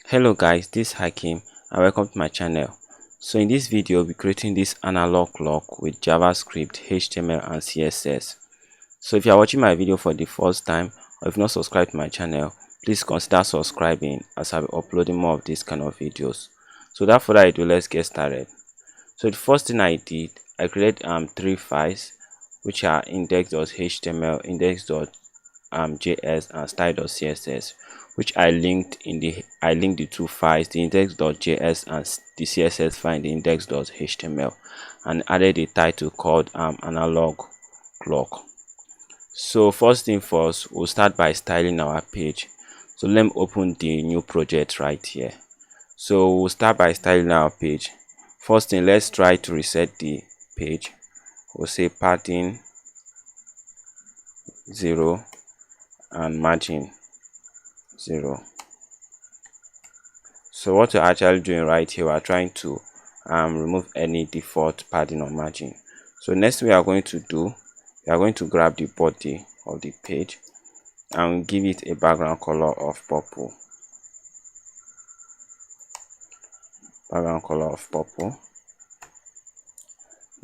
Hello guys, this is Hakim and welcome to my channel. So in this video, we'll be creating this analog clock with JavaScript, HTML and CSS. So if you are watching my video for the first time or if not subscribed to my channel, please consider subscribing as I'll be uploading more of these kind of videos. So without further ado, let's get started. So the first thing I did, I created three files which are index.html, index.js and style.css, which I linked the two files, the index.js and the CSS file in the index.html, and added a title called analog clock. So first thing first, we'll start by styling our page. So let me open the new project right here. So we'll start by styling our page. First thing, let's try to reset the page. We'll say padding 0 and margin 0. So what we're actually doing right here, we're trying to remove any default padding or margin. So next thing we are going to do, we are going to grab the body of the page and give it a background color of purple.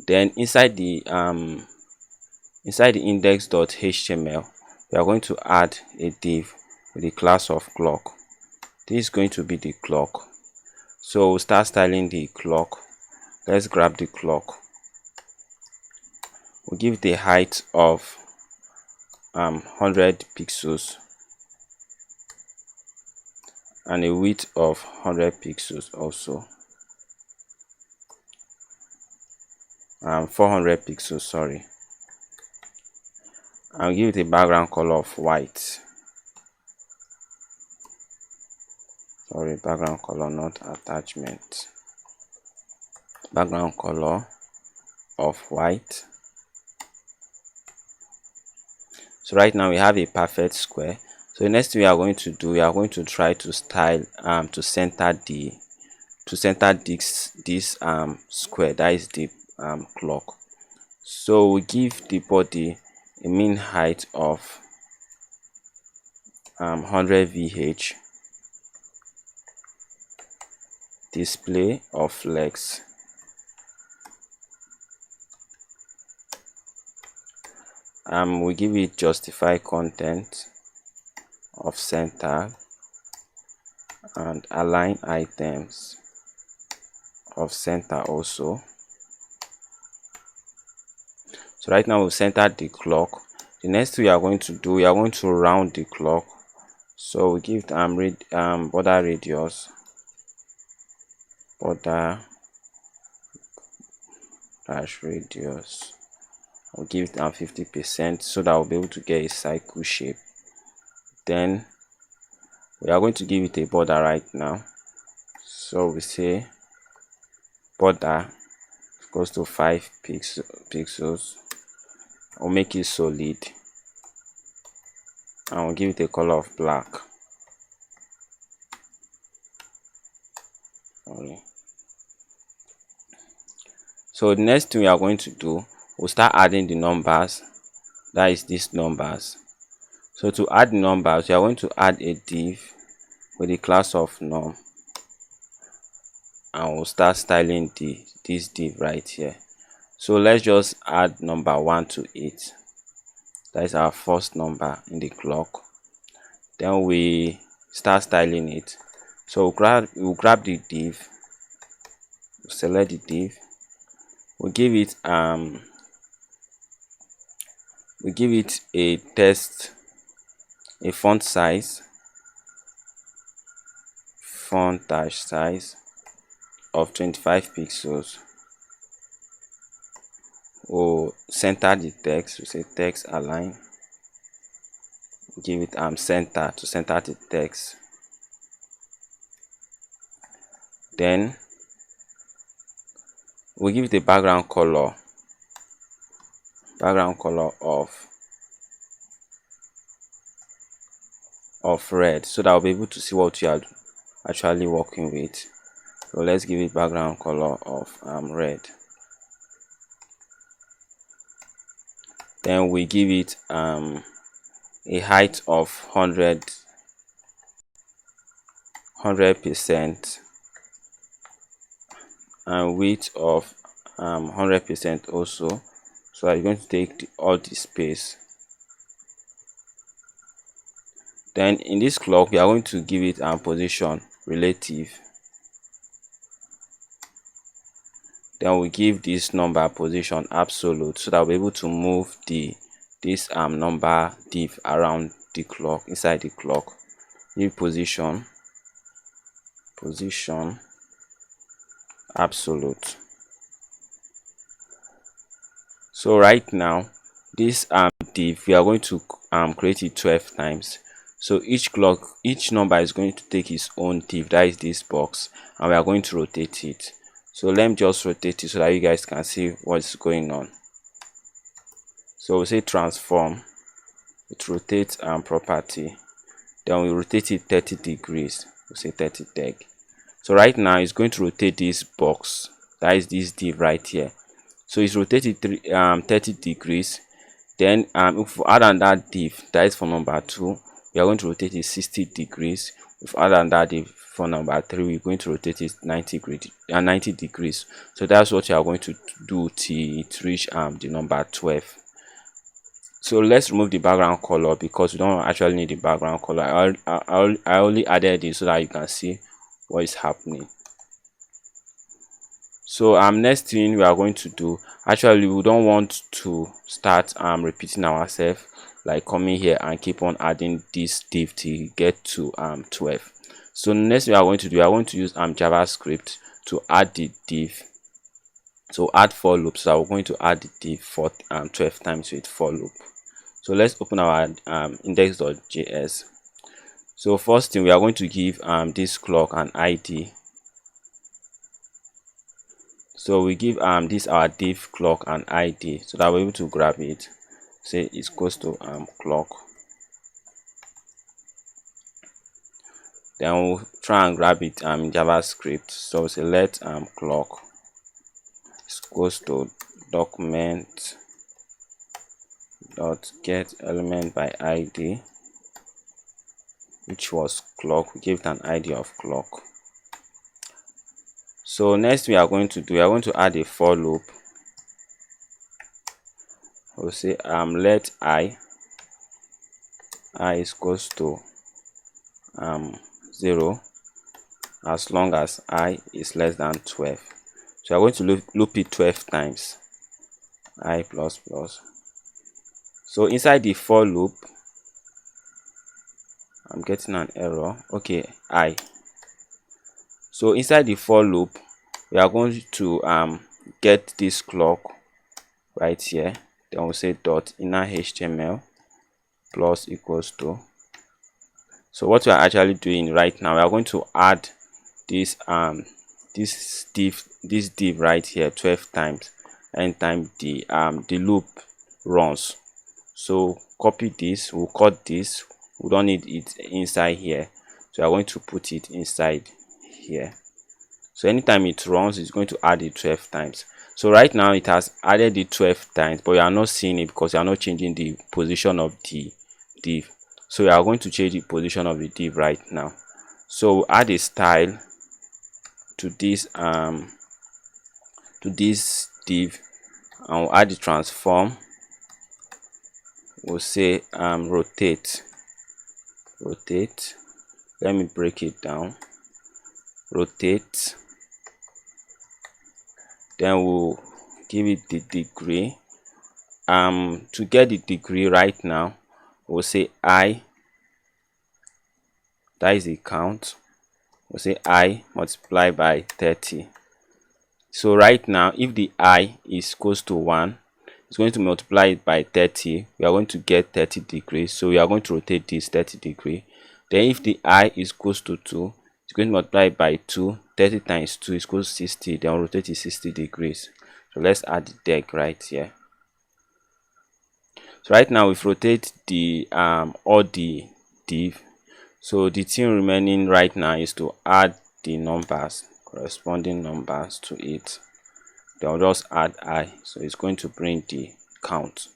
Then inside the index.html, we are going to add a div with the class of clock. This is going to be the clock. So we'll start styling the clock. Let's grab the clock. We'll give the height of 100 pixels and a width of 100 pixels also. 400 pixels, sorry. I'll give it a background color of white. Sorry, background color, not attachment. Background color of white. So right now we have a perfect square. So the next thing we are going to do, we are going to try to style to center this square, that is the clock. So we give the body a mean height of 100 VH, display of legs, we give it justify content of center and align items of center also. So right now we've centered the clock. The next thing we are going to do, we are going to round the clock. So we give border radius, border dash radius. We'll give it 50% so that we'll be able to get a cycle shape. Then we are going to give it a border right now. So we say border goes to 5 pixels. We'll make it solid and we'll give it a color of black. So the next thing we are going to do, we'll start adding the numbers, that is these numbers. So to add the numbers, we are going to add a div with the class of num, and we'll start styling this div right here. So let's just add number 1 to it. That is our first number in the clock. Then we start styling it. So we'll grab the div, we'll select the div, we'll give it a text, a font size of 25 pixels. We'll center the text. We say text align, give it center to center the text. Then we'll give it a background color of red, so that we'll be able to see what we are actually working with. So let's give it background color of red. Then we give it a height of 100% and width of 100% also. So I'm going to take all the space. Then in this clock we are going to give it position relative. Then we give this number position absolute, so that we'll be able to move this number div around the clock, inside the clock. Give position absolute. So right now this div, we are going to create it 12 times. So each number is going to take its own div, that is this box, and we are going to rotate it. So let me just rotate it so that you guys can see what's going on. So we say transform, it rotates property, then we rotate it 30 degrees. We say 30 deg. So right now it's going to rotate this box, that is this div right here. So it's rotated 30 degrees. Then if we add on that div, that is for number 2, we are going to rotate it 60 degrees. If we add on that div for number 3, we're going to rotate it 90 degrees. So that's what you are going to do till it reach the number 12. So let's remove the background color, because we don't actually need the background color. I only added it so that you can see what is happening. So next thing we are going to do, actually we don't want to start repeating ourselves, like coming here and keep on adding this div till get to 12. So next we are going to do, we are going to use JavaScript to add the div. So add for loop. So we're going to add the div for 12 times with for loop. So let's open our index.js. So first thing, we are going to give this clock an ID. So we give this our div clock an ID, so that we're able to grab it. Say it's equals to clock. Then we'll try and grab it in JavaScript. So select clock is equals to document dot get element by ID, which was clock. We give it an ID of clock. So next we are going to do, we are going to add a for loop. We'll say let I is equals to 0 as long as I is less than 12. So we are going to loop it 12 times. I plus plus. So inside the for loop, I'm getting an error. Okay, I. So inside the for loop, we are going to get this clock right here. Then we'll say dot inner HTML plus equals to. So what we are actually doing right now, we are going to add this div right here 12 times anytime the loop runs. So copy this, we'll cut this, we don't need it inside here, so we are going to put it inside here. So anytime it runs, it's going to add it 12 times. So right now it has added it 12 times, but you are not seeing it because you are not changing the position of the div. So we are going to change the position of the div right now. So we'll add a style to this div, and we'll add the transform. We'll say rotate. Let me break it down. Rotate. Then we'll give it the degree. To get the degree right now, we'll say I, that is the count. We'll say I multiply by 30. So right now, if the I is equals to 1, it's going to multiply it by 30. We are going to get 30 degrees. So we are going to rotate this 30 degree. Then if the I is equals to 2, it's going to multiply it by 2. 30 times 2 is equals to 60. Then we'll rotate it 60 degrees. So let's add the deg right here. So right now we've rotated the all the div. So the thing remaining right now is to add the numbers, corresponding numbers to it. Then I'll just add I, so it's going to bring the count.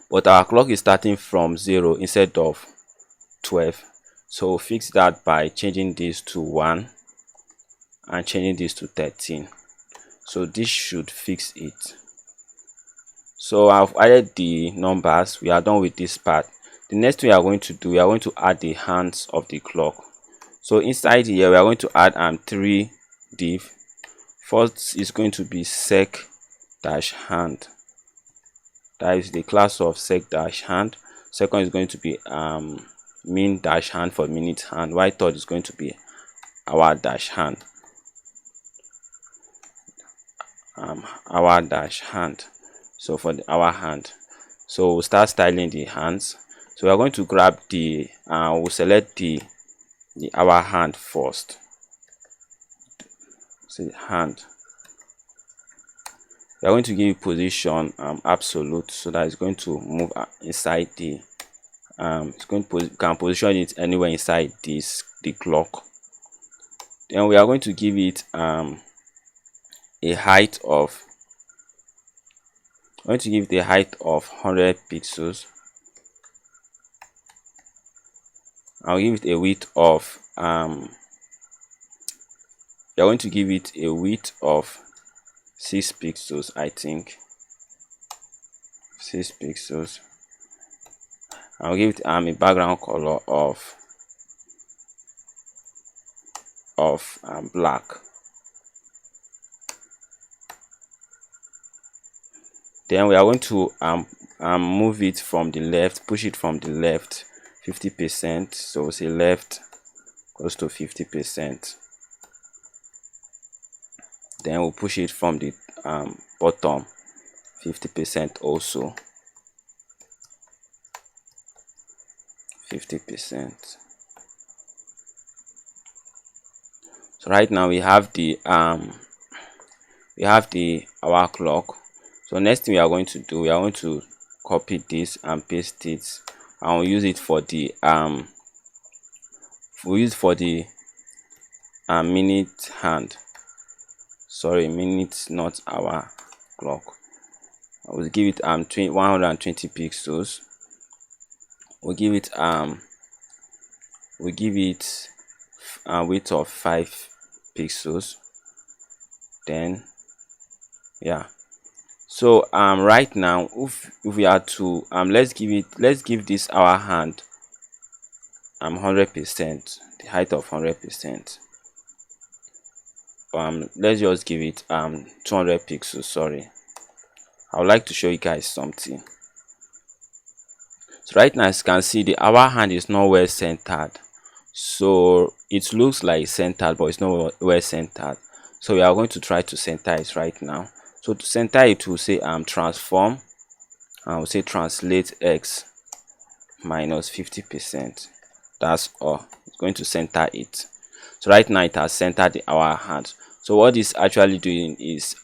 But our clock is starting from 0 instead of 12. So we'll fix that by changing this to 1 and changing this to 13. So this should fix it. So I've added the numbers. We are done with this part. The next thing we are going to do, we are going to add the hands of the clock. So inside here we are going to add 3 div. First is going to be sec-hand. That is the class of sec-hand. Second is going to be min-hand for minute hand, while third is going to be hour-hand. Hour-hand. So for the hour hand, so we'll start styling the hands. So we are going to grab the we'll select the hour hand first. So the hand, we are going to give position absolute, so that it's going to move inside the it's going to can position it anywhere inside the clock. Then we are going to give it a height of, I'm going to give the height of 100 pixels. I'll give it a width of we are going to give it a width of 6 pixels, I think 6 pixels. I'll give it a background color of black. Then we are going to move it from the left, push it from the left 50%. So we'll say left close to 50%. Then we'll push it from the bottom 50% also, 50%. So right now we have the hour clock. So next thing we are going to do, we are going to copy this and paste it, and we'll use it for the minute hand. Sorry, minutes, not hour clock. I will give it 120 pixels. We'll give it width of 5 pixels. Then yeah, so right now if we are to let's give this hour hand 100%, the height of 100%. Let's just give it 200 pixels. Sorry, I would like to show you guys something. So right now, as you can see, the hour hand is not well centered. So it looks like centered, but it's not well centered. So we are going to try to center it right now. So to center it, we'll say transform, and we'll say translate x minus 50%. That's all. It's going to center it. So right now it has centered the hour hand. So what it's actually doing is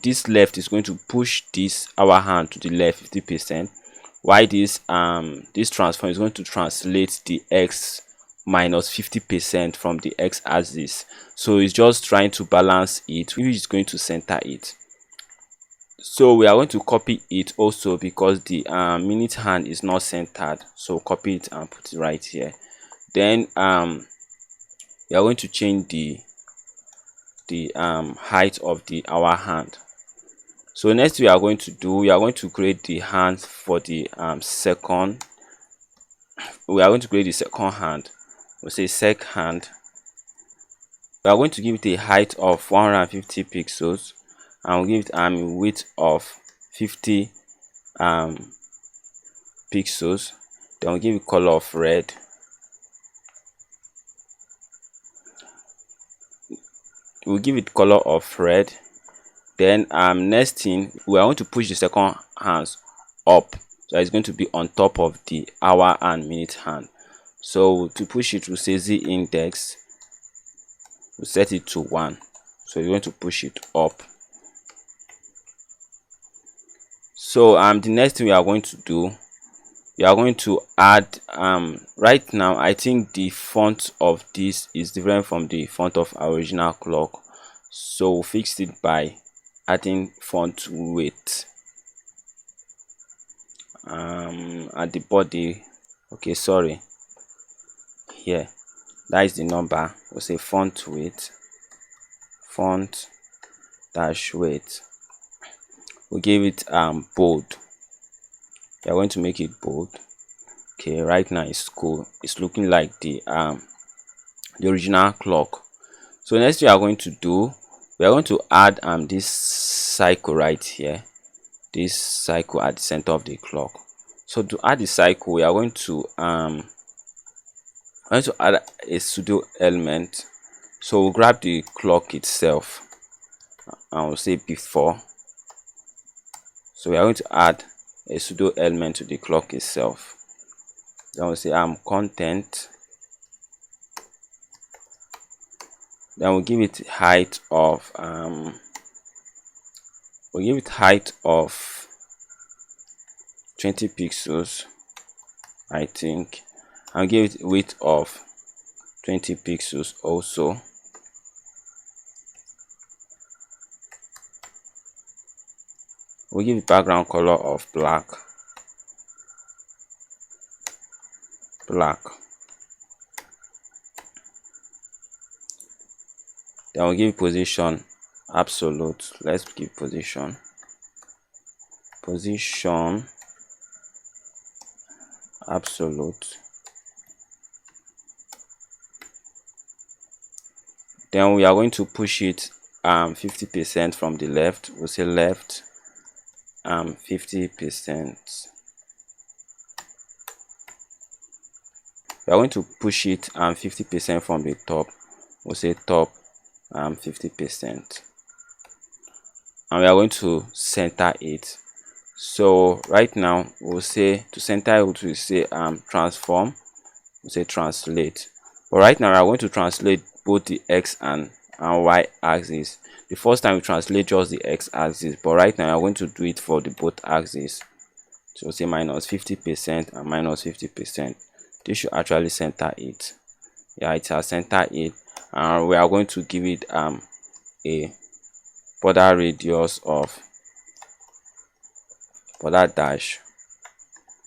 this left is going to push this hour hand to the left 50%, while this transform is going to translate the x minus 50% from the x axis. So it's just trying to balance it, which is going to center it. So we are going to copy it also, because the minute hand is not centered. So copy it and put it right here. Then we are going to change the height of the hour hand. So next we are going to do, we are going to create the hand for the second. We are going to create the second hand. We'll say sec hand. We are going to give it a height of 150 pixels, and we'll give it a width of 50 pixels. Then we'll give it color of red. We'll give it color of red. Then next thing, we are going to push the second hands up, so it's going to be on top of the hour and minute hand. So to push it, we'll say z index, we'll set it to 1. So you're going to push it up. So the next thing we are going to do, we are going to add right now I think the font of this is different from the font of our original clock. So we'll fix it by adding font weight at the body. Okay, sorry, here. That is the number. We'll say font weight, font dash weight. We'll give it bold. We are going to make it bold. Okay, right now it's cool. It's looking like the original clock. So next we are going to do, we are going to add this cycle right here, this cycle at the center of the clock. So to add the cycle, we are going to add a pseudo element. So we'll grab the clock itself and we'll say before. So we are going to add a pseudo element to the clock itself. Then we'll say content. Then we'll give it height of 20 pixels, I think. I'll give it width of 20 pixels also. We'll give it background color of black. Then we'll give position absolute. Let's give position absolute. Then we are going to push it 50% from the left. We'll say left 50%. We are going to push it 50% from the top. We'll say top 50%. And we are going to center it. So right now we'll say to center it, we'll say transform. We'll say translate. But right now we are going to translate both the x and y axis. The first time we translate just the x axis, but right now we are going to do it for the both axes. So we'll say minus 50% and minus 50%. This should actually center it. Yeah, it has centered it. And we are going to give it a border radius of dash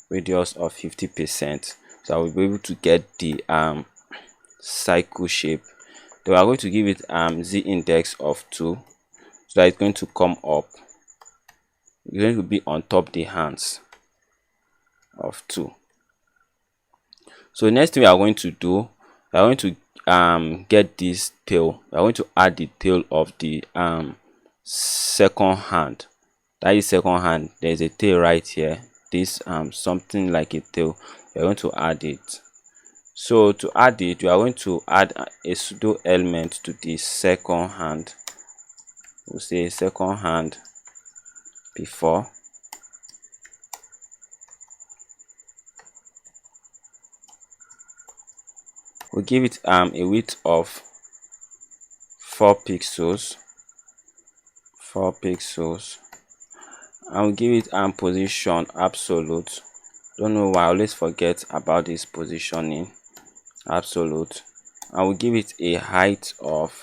radius of 50%. So I will be able to get the cycle shape. Then we are going to give it z index of 2, so that it's going to come up. It's going to be on top the hands of 2. So the next thing we are going to do, we are going to get this tail. We are going to add the tail of the second hand. That is second hand. There is a tail right here. This something like a tail. We are going to add it. So to add it, we are going to add a pseudo element to the second hand. We'll say second hand before. We'll give it a width of 4 pixels. And we'll give it position absolute. Don't know why I always forget about this positioning. Absolute. And we'll give it a height of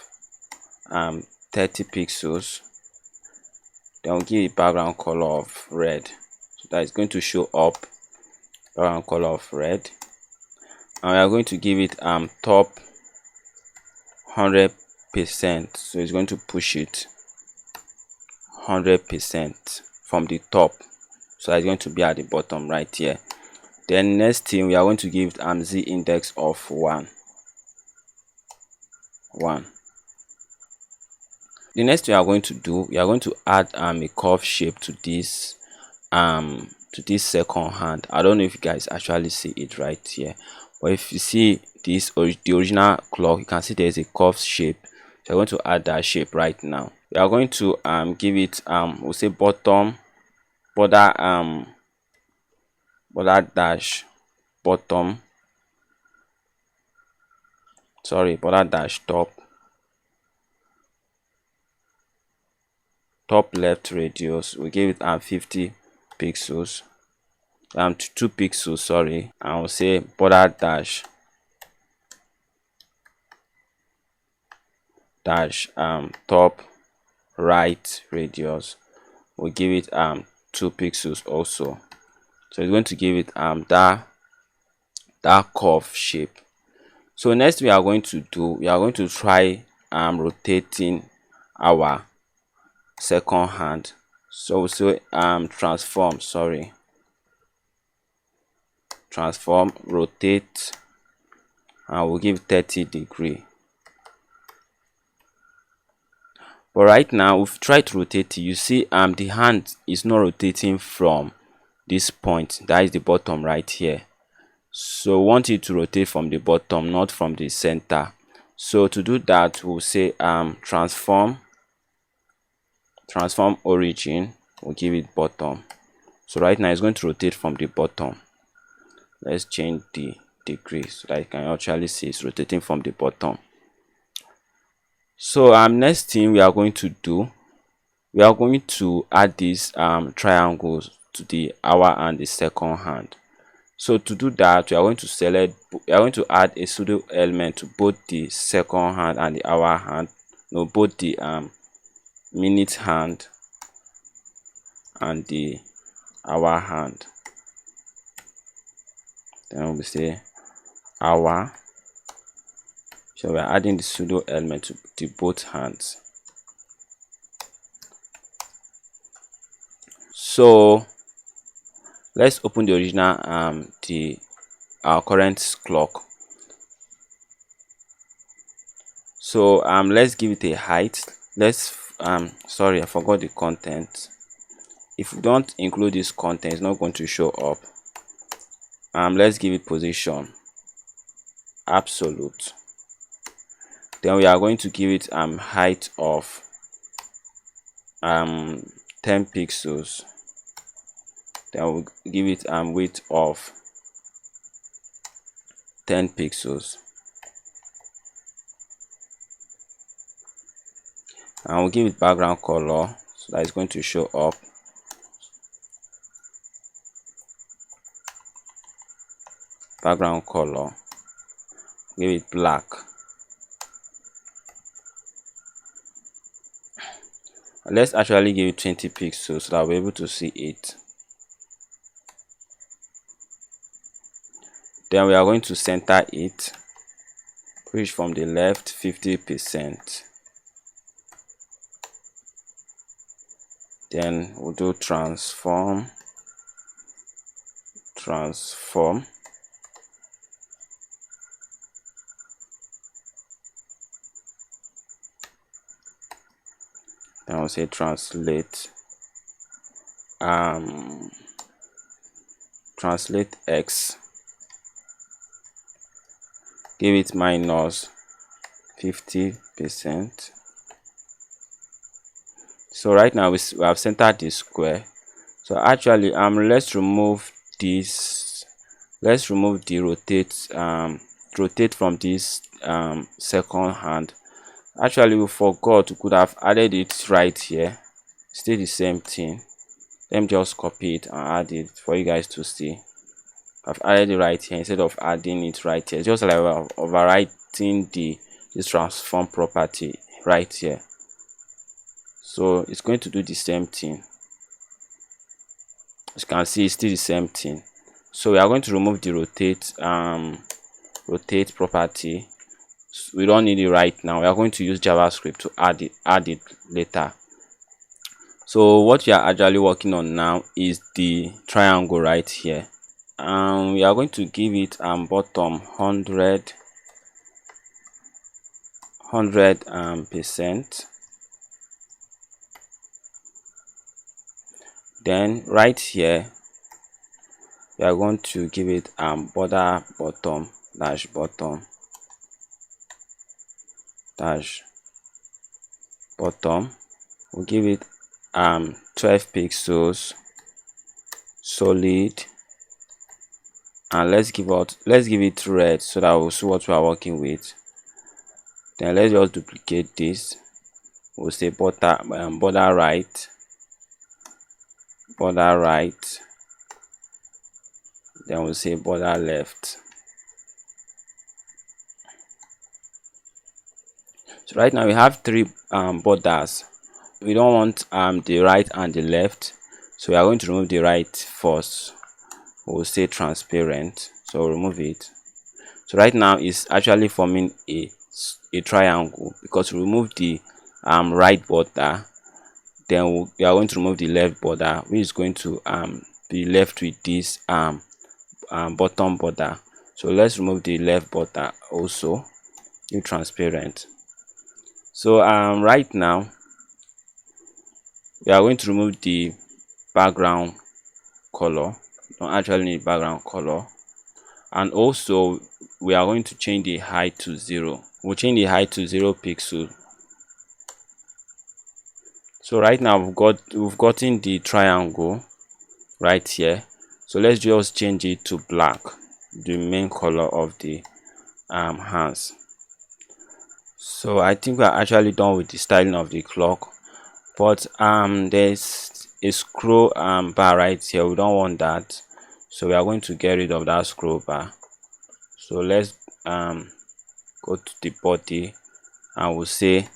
30 pixels. Then we'll give it background color of red, so that is going to show up background color of red. And we are going to give it top 100%. So it's going to push it 100% from the top, so it's going to be at the bottom right here. Then next thing, we are going to give it z index of 1. The next thing we are going to do, we are going to add a curve shape to this second hand. I don't know if you guys actually see it right here, but if you see this the original clock, you can see there is a curved shape. So we're going to add that shape right now. We are going to give it we'll say bottom border dash bottom, border dash top left radius. We give it 50 pixels, 2 pixels, sorry. And we'll say border dash top right radius. We'll give it 2 pixels also. So it's going to give it that curve shape. So next we are going to do, we are going to try rotating our second hand. So transform rotate, and we'll give 30°. But right now we've tried to rotate it. You see the hand is not rotating from this point, that is the bottom right here. So we want it to rotate from the bottom, not from the center. So to do that, we'll say transform origin, we'll give it bottom. So right now it's going to rotate from the bottom. Let's change the degree so that you can actually see it's rotating from the bottom. So next thing we are going to do, we are going to add these triangles to the hour and the second hand. So to do that, we are going to add a pseudo element to both the second hand and the hour hand, no, both the minute hand and the hour hand. Then we say hour. So we are adding the pseudo element to the both hands. So let's open the original our current clock. So let's give it a height. Let's sorry, I forgot the content. If you don't include this content, it's not going to show up. Let's give it position absolute. Then we are going to give it height of 10 pixels. Then we'll give it width of 10 pixels, and we'll give it background color so that it's going to show up. Background color, give it black. Let's actually give it 20 pixels so that we're able to see it. Then we are going to center it, push from the left 50%. Then we'll do transform. Then we'll say translate X, give it minus 50%. So right now we have centered the square. So actually let's remove this. Let's remove the rotate from this second hand. Actually we forgot, we could have added it right here. Still the same thing. Let me just copy it and add it for you guys to see. I've added it right here instead of adding it right here. Just like overwriting this transform property right here. So it's going to do the same thing. As you can see, it's still the same thing. So we are going to remove the rotate property. We don't need it right now. We are going to use JavaScript to add it later. So what we are actually working on now is the triangle right here. We are going to give it bottom 100%. Then right here we are going to give it border bottom dash bottom. We'll give it 12 pixels solid, and let's give it red so that we'll see what we are working with. Then let's just duplicate this. We'll say border right, then we'll say border left. So right now we have three borders. We don't want the right and the left, so we are going to remove the right first. We'll say transparent, so remove it. So right now it's actually forming a triangle because we remove the right border, then we are going to remove the left border, which is going to be left with this bottom border. So let's remove the left border also, new transparent. So right now we are going to remove the background color. We don't actually need background color, and also we are going to change the height to 0. We'll change the height to 0 pixel. So right now we've gotten the triangle right here. So let's just change it to black, the main color of the hands. So I think we are actually done with the styling of the clock, but there's a scroll bar right here. We don't want that, so we are going to get rid of that scroll bar. So let's go to the body and we'll say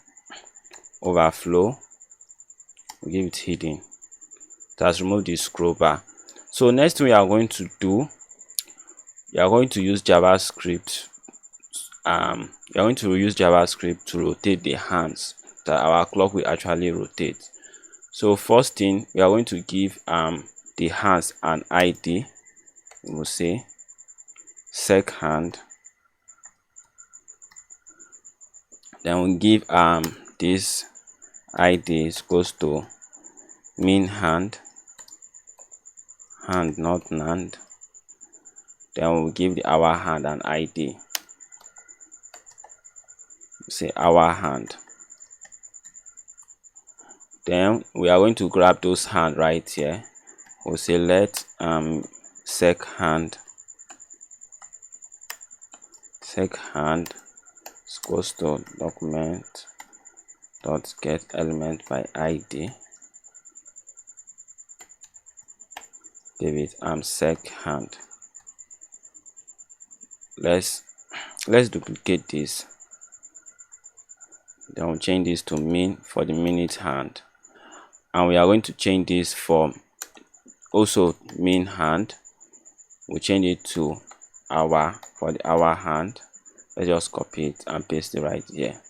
overflow. We'll give it hidden. It has removed the scroll bar. So next thing we are going to do, we are going to use JavaScript. We are going to use JavaScript to rotate the hands, that our clock will actually rotate. So first thing, we are going to give the hands an ID. We will say sec hand. Then we give this ID is equals to min hand not nand. Then we'll give the hour hand an ID. Say hour hand. Then we are going to grab those hand right here. We'll say let sec hand is equals to document dot get element by ID. Give it sec hand. Let's duplicate this. Then we'll change this to min for the minute hand, and we are going to change this from also min hand. We'll change it to hour for the hour hand. Let's just copy it and paste it right here.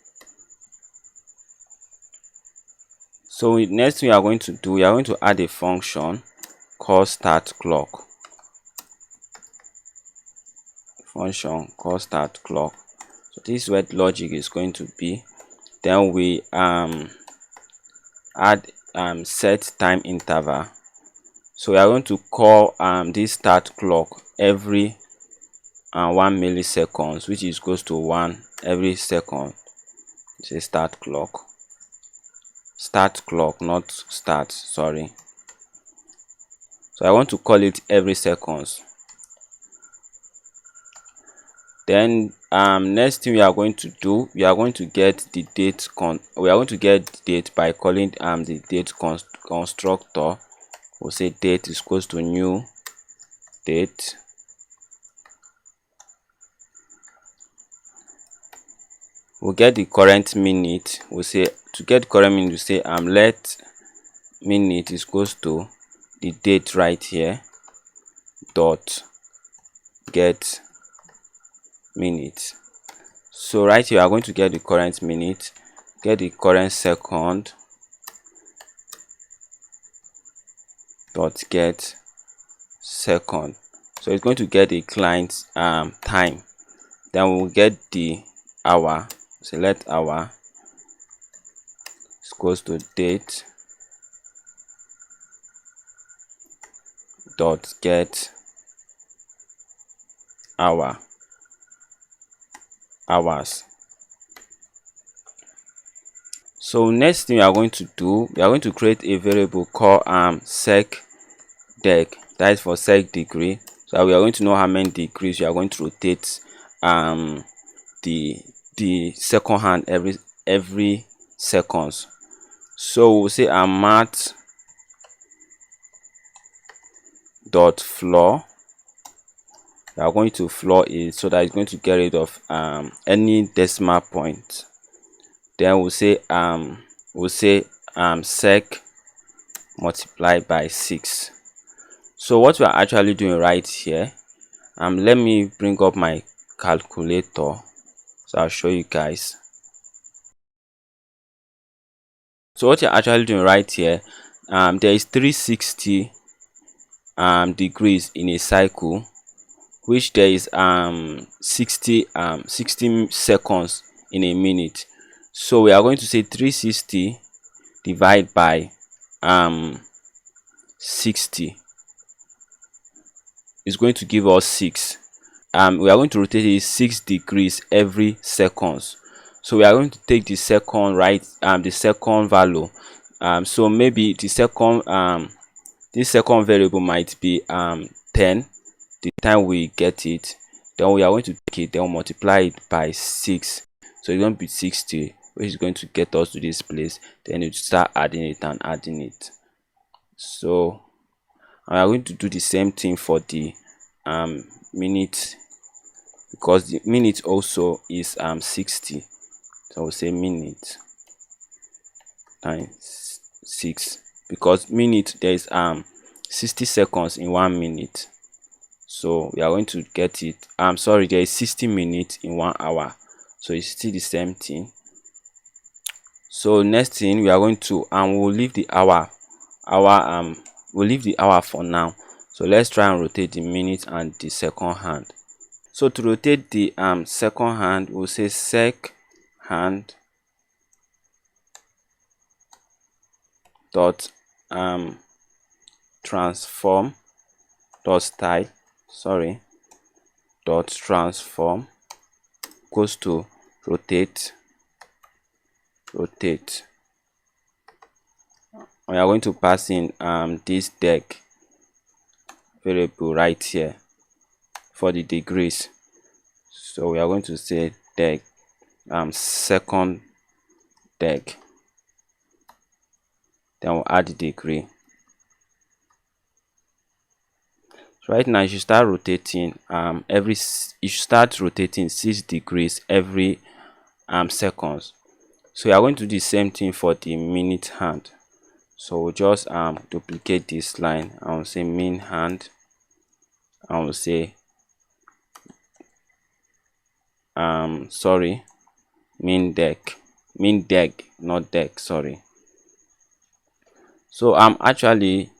So next thing we are going to do, we are going to add a function called start clock. Function called start clock. So this is where the logic is going to be. Then we add set time interval. So we are going to call this start clock every 1 milliseconds, which is goes to 1 every second. Say start clock, not start, sorry. So I want to call it every seconds. Then next thing we are going to do, we are going to get the date by calling the date constructor. We'll say date is equals to new date. We'll get the current minute. We'll say to get current minute, we say let minute is equals to the date right here dot get minute. So right here we are going to get the current minute, get the current second dot get second. So it's going to get the client's time. Then we'll get the hour. Select hour is equals to date dot get hours. So next thing we are going to do, we are going to create a variable called sec deg, that is for sec degree. So we are going to know how many degrees we are going to rotate the second hand every seconds. So we'll say math dot floor. We are going to floor it so that it's going to get rid of any decimal point. Then we'll say sec multiplied by 6. So what we are actually doing right here, let me bring up my calculator, so I'll show you guys. So what you're actually doing right here, there is 360 degrees in a cycle, which there is 60 seconds in a minute. So we are going to say 360 divided by 60 is going to give us 6. We are going to rotate it 6 degrees every seconds. So we are going to take the second, right, the second value. So maybe the second this second variable might be 10 the time we get it. Then we are going to take it, then multiply it by 6, so it's going to be 60, which is going to get us to this place. Then you start adding it and adding it. So we are going to do the same thing for the minute, because the minute also is 60. So we'll say minute times 6, because minute there is 60 seconds in 1 minute. So we are going to get it, sorry, there is 60 minutes in 1 hour, so it's still the same thing. So next thing we are going to we'll leave the hour we'll leave the hour for now. So let's try and rotate the minute and the second hand. So to rotate the second hand, we'll say sec hand dot transform dot style, sorry, dot transform equals to rotate. We are going to pass in this deg variable right here for the degrees. So we are going to say deg second deg, then we'll add the degree. So right now you should start rotating you should start rotating 6 degrees every seconds. So we are going to do the same thing for the minute hand. So we'll just duplicate this line. I will say min hand, I will say sorry, min deg, not deg, sorry. So actually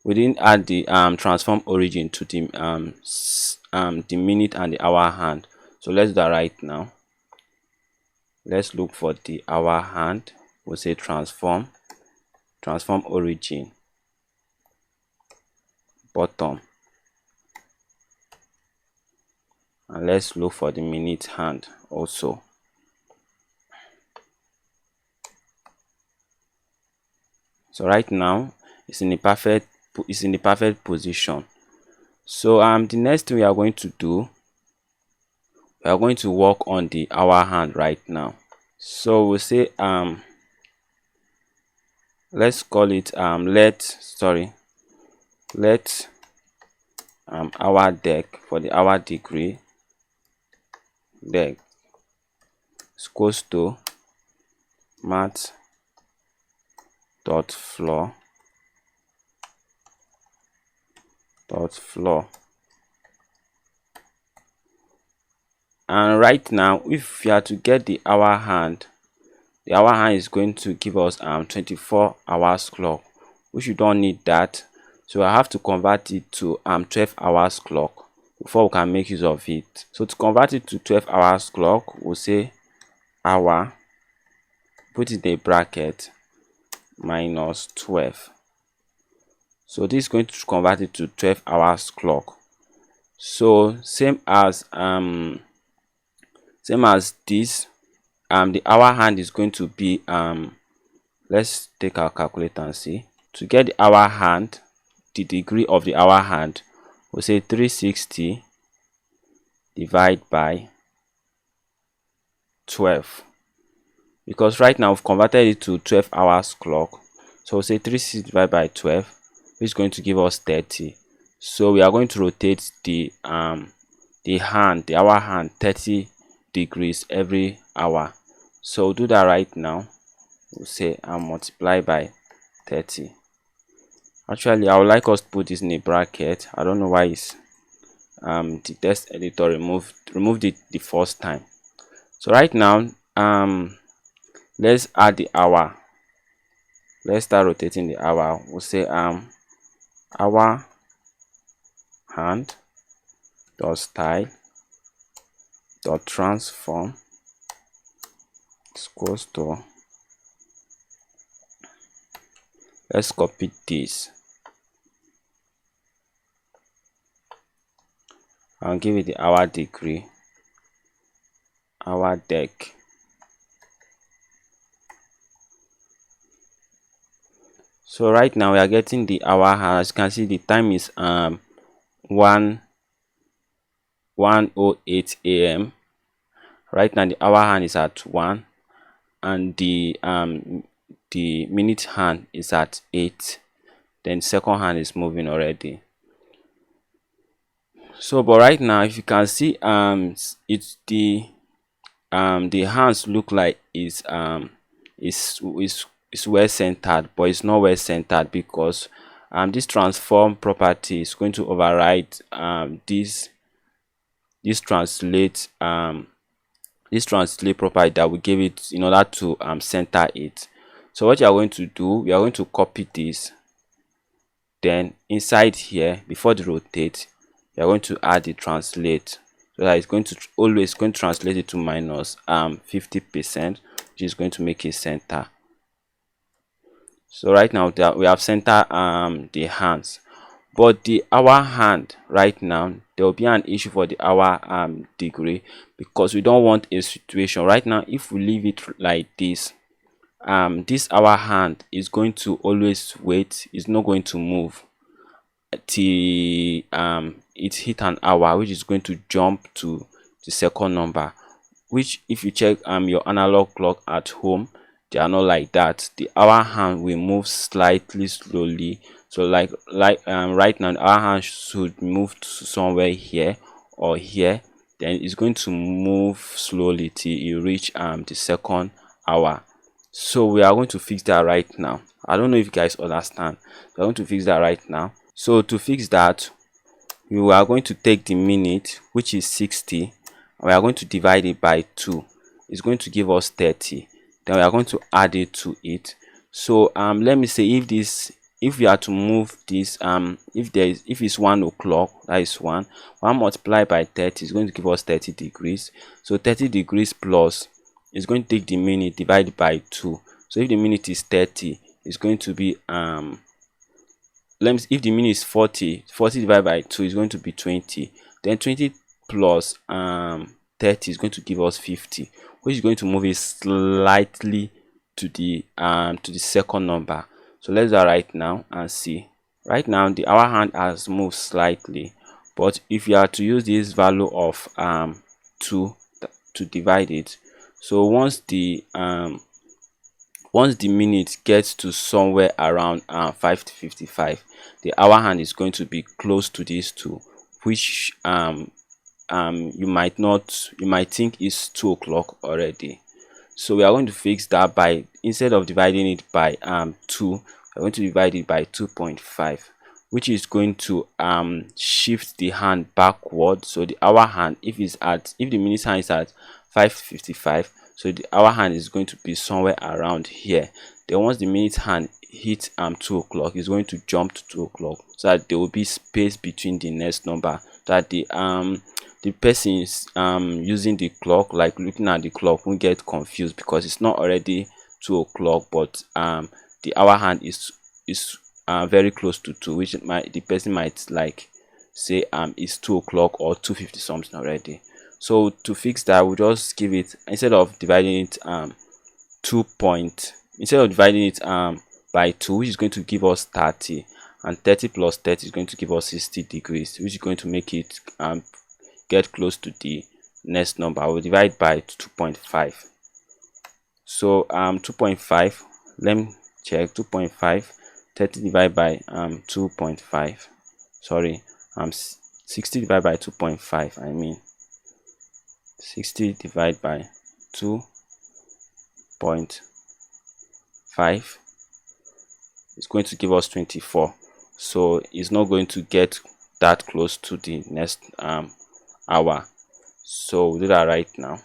we didn't add the transform origin to the minute and the hour hand. So let's do that right now. Let's look for the hour hand. We'll say transform origin bottom, and let's look for the minute hand also. So right now it's in the perfect position. So the next thing we are going to do, we are going to work on the hour hand right now. So we'll say let's call it let hour deg for the hour degree deg equals to math dot floor. And right now if you are to get the hour hand, is going to give us 24 hours clock, which you don't need that. So I have to convert it to 12 hours clock before we can make use of it. So to convert it to 12 hours clock, we'll say hour, put it in a bracket, minus 12. So this is going to convert it to 12 hours clock. So same as this, the hour hand is going to be let's take our calculator and see. To get the hour hand, the degree of the hour hand, we'll say 360 divided by 12, because right now we've converted it to 12 hours clock. So we'll say 360 divided by 12, which is going to give us 30. So we are going to rotate the hour hand 30 degrees every hour. So we'll do that right now. We'll say multiply by 30. Actually I would like us to put this in a bracket. I don't know why it's the text editor removed it the first time. So right now, let's add the hour. Let's start rotating the hour. We'll say hour hand dot style dot transform equals to, let's copy this and give it the hour degree, hour dec. So right now we are getting the hour hand. As you can see, the time is 1:08 a.m. Right now the hour hand is at 1, and the minute hand is at 8. Then second hand is moving already. So but right now, if you can see, it's the hands look like is well centered, but it's not well centered because this transform property is going to override this translate property that we gave it in order to center it. So what you are going to do, we are going to copy this, then inside here, before the rotate, you are going to add the translate, so that it's going to always going to translate it to minus 50%, which is going to make it center. So right now that we have center the hands, but the hour hand, right now there will be an issue for the hour degree, because we don't want a situation right now. If we leave it like this, this hour hand is going to always wait, it's not going to move till it hit an hour, which is going to jump to the second number, which if you check your analog clock at home, they are not like that. The hour hand will move slightly slowly. So like right now, our hand should move to somewhere here or here, then it's going to move slowly till you reach the second hour. So we are going to fix that right now. I don't know if you guys understand. We're going to fix that right now. So to fix that, we are going to take the minute, which is 60, and we are going to divide it by 2. It's going to give us 30. Then we are going to add it to it. So let me say, if we are to move this, if it's 1 o'clock, that is 1 multiplied by 30 is going to give us 30 degrees. So 30 degrees plus is going to take the minute divided by 2. So if the minute is 30, it's going to be if the minute is 40 divided by 2 is going to be 20. Then 20 plus 30 is going to give us 50, which is going to move it slightly to the second number. So let's do that right now and see. Right now the hour hand has moved slightly, but if you are to use this value of 2 to divide it, so once the minute gets to somewhere around 5:55, the hour hand is going to be close to these 2, which you might think is 2 o'clock already. So we are going to fix that by, instead of dividing it by 2, we're going to divide it by 2.5, which is going to shift the hand backward. So the hour hand, if the minute hand is at 5:55, so the hour hand is going to be somewhere around here. Then once the minute hand hits 2 o'clock, it's going to jump to 2 o'clock, so that there will be space between the next number, so that the person is using the clock, like looking at the clock, won't get confused, because it's not already 2 o'clock, but the hour hand is very close to 2, which the person might like say it's 2 o'clock or 2:50 something already. So to fix that, we'll just give it, instead of dividing it by 2, which is going to give us 30, and 30 plus 30 is going to give us 60 degrees, which is going to make it get close to the next number. We'll divide by 2.5. So 2.5, let me check. 2.5, 30 divided by 2.5, sorry, 60 divided by 2.5, I mean 60 divided by 2.5 is going to give us 24. So it's not going to get that close to the next hour. So we'll do that right now.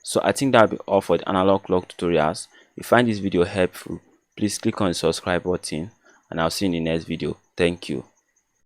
So I think that'll be all for the analog clock tutorials. If you find this video helpful, please click on the subscribe button, and I'll see you in the next video. Thank you.